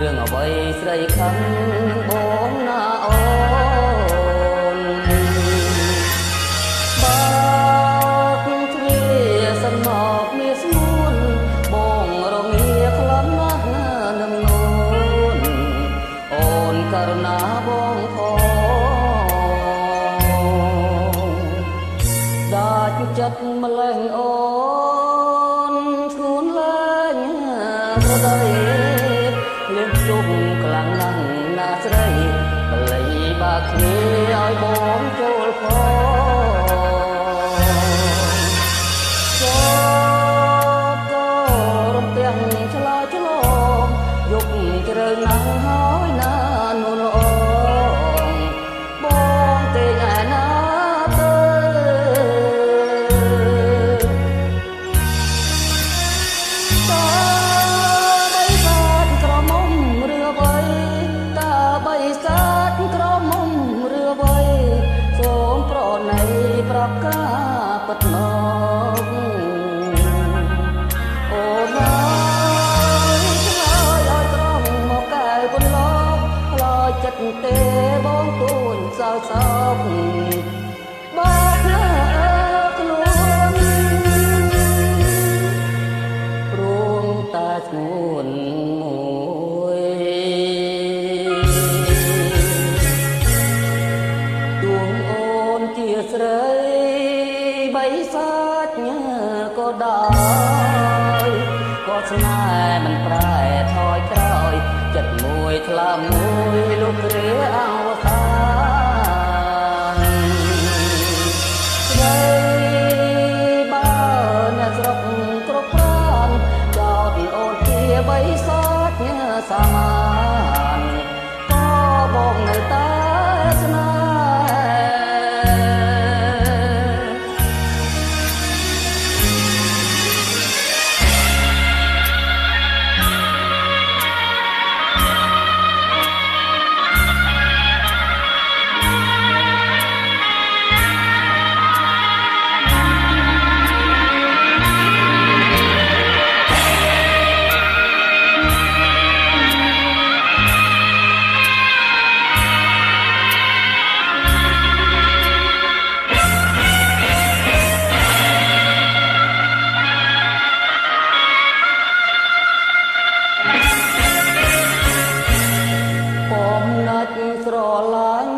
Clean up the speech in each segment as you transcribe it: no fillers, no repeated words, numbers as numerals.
រឿងអ្វីស្រីខឹងបងណាអូនបើទ្វាសំណប់មានស្មួនបងរងាក្លន់ណាស់នឹងនូនអូនករណាបងផងដាច់ចិត្តម្លេះអូនស្ងួនលែងប្រដីលៀបជុំខ្លាំងណាស់ណាស្រីបល័យបាក់គ្នាឲ្យបងចូលផងក៏រំទាំងឆ្លើយឆ្លងយកជ្រើណាស់ហើយណានួនអូនបងទេឯណាទៅប្រាប់ការពិតមកអូនហើយឆ្លើយឲ្យត្រង់មកកែពន្លកខ្លោចចិត្តទេបងទួញសោសោកបើណាខ្លួនព្រមតែស្ងួនមួយដួងអូនជាស្រីបីសាច់ក៏ដោយក៏ស្នេហ៍មិនប្រែថយក្រោយចិត្តមួយថ្លើមមួយលុបរាអវសានស្រីបើអ្នកស្រុកគ្រប់ប្រានចោតអូនជាបីសាច់សាមានក៏បងនៅតែស្នេហ៍ស្រឡាញ់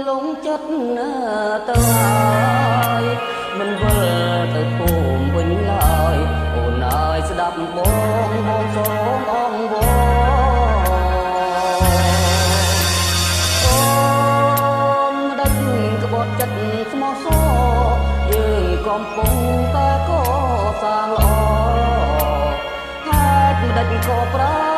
លងចិត្តទៅហើយមិនវិលទៅភូមិវិញឡើយអូនអើយស្ដាប់បងសូមអងវអូនដឹកក្បត់ចិត្តស្មោះសរយើងកំពុងតែកសាងល្អហេតុមិនដឹកក៏ប្រា